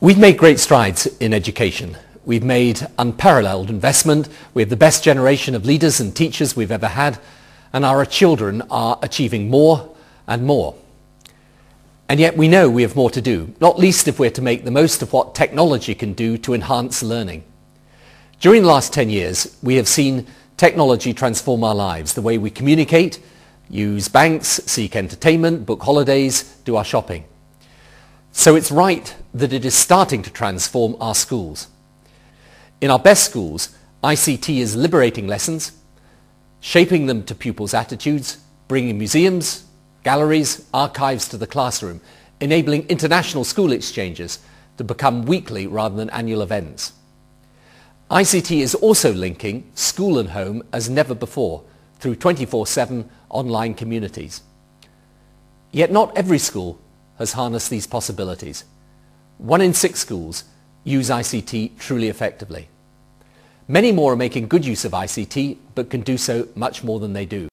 We've made great strides in education. We've made unparalleled investment. We have the best generation of leaders and teachers we've ever had, and our children are achieving more and more. And yet we know we have more to do, not least if we're to make the most of what technology can do to enhance learning. During the last 10 years, we have seen technology transform our lives, the way we communicate, use banks, seek entertainment, book holidays, do our shopping. So it's right that it is starting to transform our schools. In our best schools, ICT is liberating lessons, shaping them to pupils' attitudes, bringing museums, galleries, archives to the classroom, enabling international school exchanges to become weekly rather than annual events. ICT is also linking school and home as never before through 24/7 online communities. Yet not every school has harnessed these possibilities. 1 in 6 schools use ICT truly effectively. Many more are making good use of ICT, but can do so much more than they do.